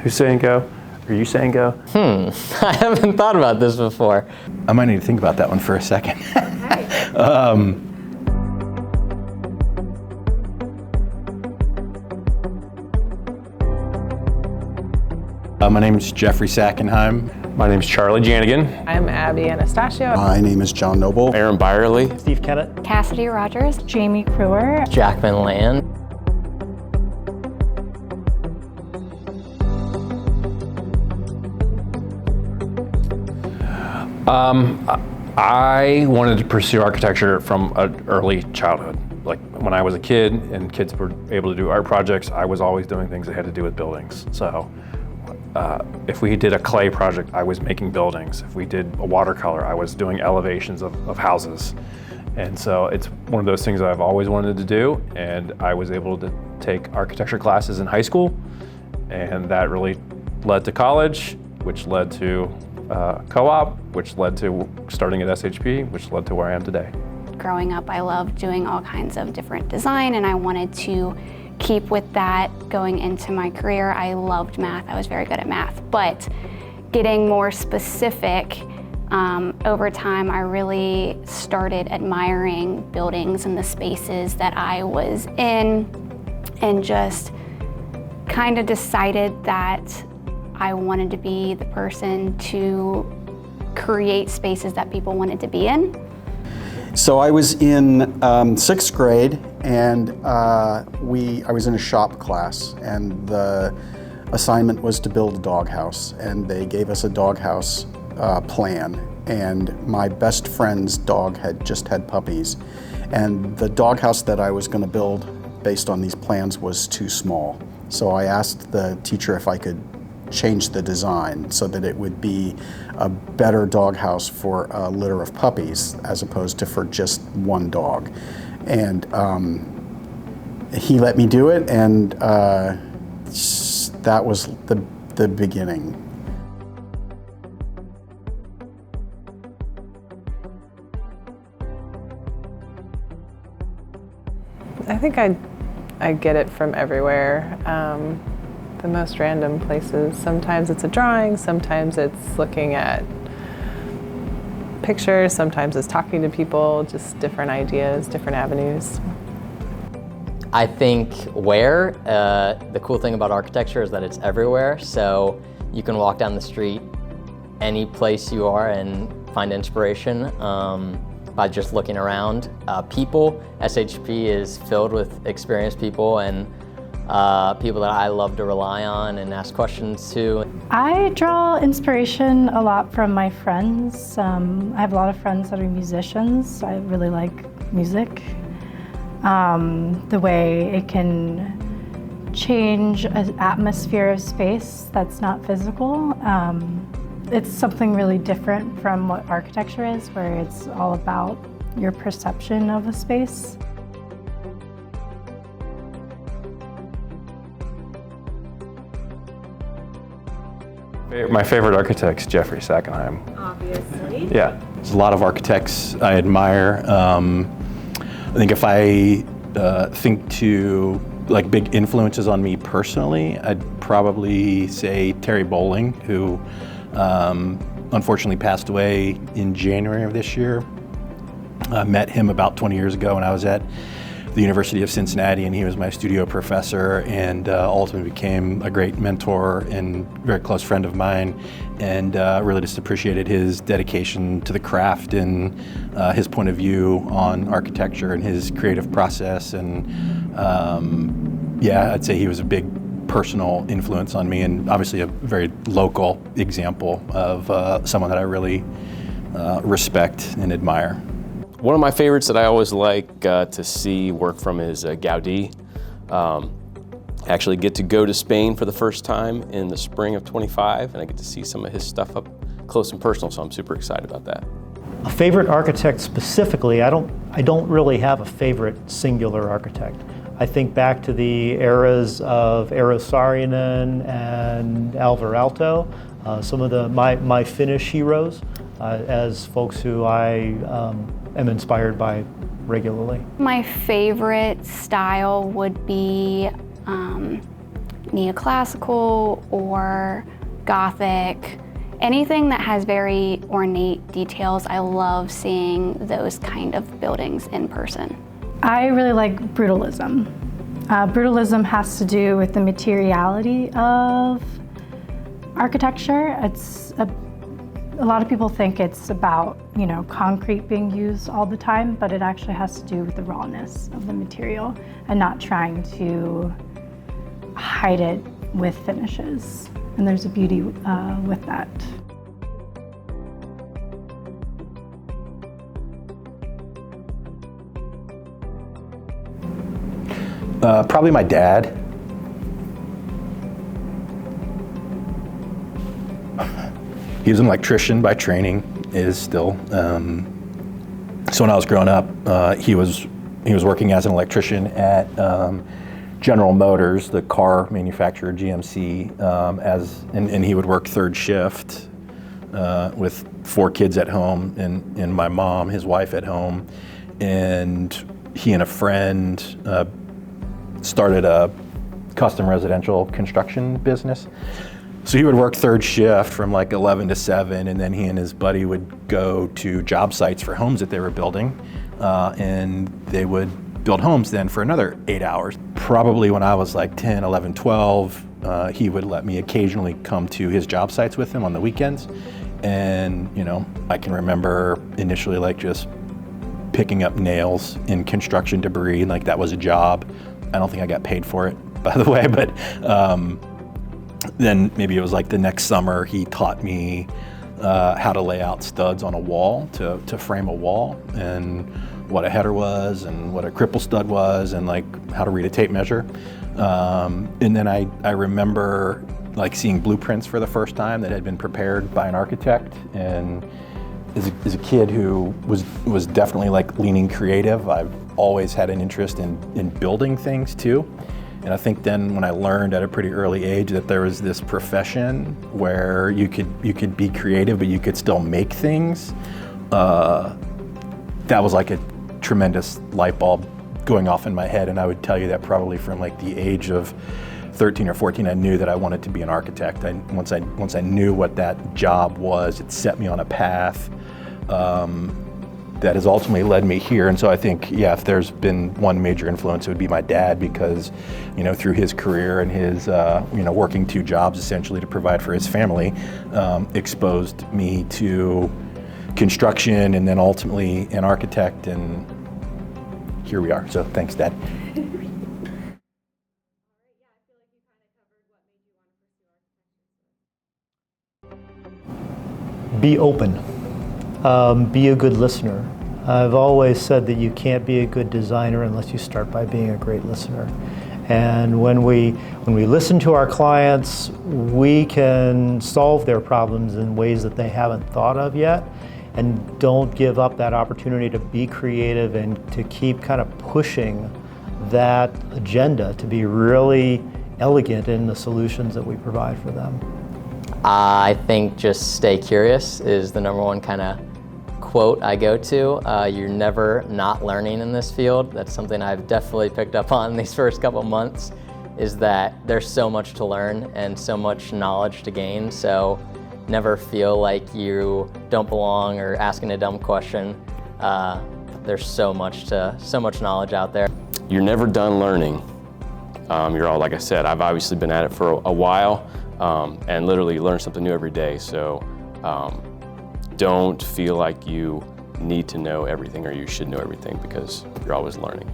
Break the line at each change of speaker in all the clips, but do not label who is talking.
Who's saying go? Are you saying go?
I haven't thought about this before.
I might need to think about that one for a second. My name is Jeffrey Sackenheim.
My name's Charlie Janigan.
I'm Abby Anastasio.
My name is John Noble.
Aaron Byerly.
Steve Kennett.
Cassidy Rogers.
Jamie Crewer.
Jackman Land.
I wanted to pursue architecture from an early childhood. Like when I was a kid and kids were able to do art projects, I was always doing things that had to do with buildings. So if we did a clay project, I was making buildings. If we did a watercolor, I was doing elevations of houses. And so it's one of those things that I've always wanted to do, and I was able to take architecture classes in high school, and that really led to college, which led to co-op, which led to starting at SHP, which led to where I am today.
Growing up, I loved doing all kinds of different design, and I wanted to keep with that going into my career. I loved math. I was very good at math, but getting more specific, over time, I really started admiring buildings and the spaces that I was in, and just kind of decided that I wanted to be the person to create spaces that people wanted to be in.
So I was in sixth grade, and I was in a shop class, and the assignment was to build a doghouse, and they gave us a doghouse plan, and my best friend's dog had just had puppies, and the doghouse that I was going to build based on these plans was too small. So I asked the teacher if I could change the design so that it would be a better doghouse for a litter of puppies as opposed to for just one dog. And he let me do it, and that was the beginning.
I think I get it from everywhere. The most random places. Sometimes it's a drawing, sometimes it's looking at pictures, sometimes it's talking to people, just different ideas, different avenues.
I think the cool thing about architecture is that it's everywhere, so you can walk down the street any place you are and find inspiration by just looking around. People, SHP is filled with experienced people and people that I love to rely on and ask questions to.
I draw inspiration a lot from my friends. I have a lot of friends that are musicians. I really like music. The way it can change an atmosphere of space that's not physical. It's something really different from what architecture is, where it's all about your perception of a space.
My favorite architect's Jeffrey Sackenheim.
Obviously.
Yeah.
There's a lot of architects I admire. I think if I think to like big influences on me personally, I'd probably say Terry Bowling, who unfortunately passed away in January of this year. I met him about 20 years ago when I was at the University of Cincinnati, and he was my studio professor, and ultimately became a great mentor and very close friend of mine, and really just appreciated his dedication to the craft and his point of view on architecture and his creative process. And yeah, I'd say he was a big personal influence on me, and obviously a very local example of someone that I really respect and admire.
One of my favorites that I always like to see work from is Gaudi. Actually get to go to Spain for the first time in the spring of 25, and I get to see some of his stuff up close and personal, so I'm super excited about that.
A favorite architect specifically, I don't really have a favorite singular architect. I think back to the eras of Eero Saarinen and Alvar Aalto, some of my Finnish heroes, as folks who I am inspired by regularly.
My favorite style would be neoclassical or Gothic. Anything that has very ornate details, I love seeing those kind of buildings in person.
I really like brutalism. Brutalism has to do with the materiality of architecture. A lot of people think it's about, concrete being used all the time, but it actually has to do with the rawness of the material and not trying to hide it with finishes. And there's a beauty with that.
Probably my dad. He was an electrician by training, is still. So when I was growing up, he was working as an electrician at General Motors, the car manufacturer, GMC, and he would work third shift with 4 kids at home and my mom, his wife, at home. And he and a friend started a custom residential construction business. So he would work third shift from like 11 to 7, and then he and his buddy would go to job sites for homes that they were building, and they would build homes then for another 8 hours. Probably when I was like 10, 11, 12, he would let me occasionally come to his job sites with him on the weekends. And, I can remember initially like just picking up nails in construction debris, like that was a job. I don't think I got paid for it, by the way, but then maybe it was like the next summer he taught me how to lay out studs on a wall to frame a wall, and what a header was and what a cripple stud was, and like how to read a tape measure. And then I remember like seeing blueprints for the first time that had been prepared by an architect. And as a kid who was definitely like leaning creative, I've always had an interest in building things too. And I think then when I learned at a pretty early age that there was this profession where you could be creative, but you could still make things, that was like a tremendous light bulb going off in my head. And I would tell you that probably from like the age of 13 or 14, I knew that I wanted to be an architect. Once I knew what that job was, it set me on a path that has ultimately led me here. And so I think, if there's been one major influence, it would be my dad, because, through his career and his, working 2 jobs essentially to provide for his family, exposed me to construction and then ultimately an architect, and here we are. So thanks, Dad.
Be open. Be a good listener. I've always said that you can't be a good designer unless you start by being a great listener. And when we listen to our clients, we can solve their problems in ways that they haven't thought of yet. And don't give up that opportunity to be creative and to keep kind of pushing that agenda to be really elegant in the solutions that we provide for them.
I think just stay curious is the number one kind of quote I go to. You're never not learning in this field. That's something I've definitely picked up on these first couple months, is that there's so much to learn and so much knowledge to gain. So never feel like you don't belong or asking a dumb question. There's so much knowledge out there.
You're never done learning. You're all, like I said, I've obviously been at it for a while, and literally learn something new every day. So don't feel like you need to know everything or you should know everything, because you're always learning.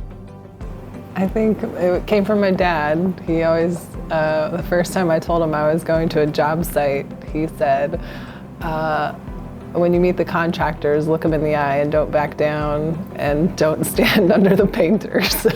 I think it came from my dad. He always, the first time I told him I was going to a job site, he said, when you meet the contractors, look them in the eye and don't back down, and don't stand under the painters.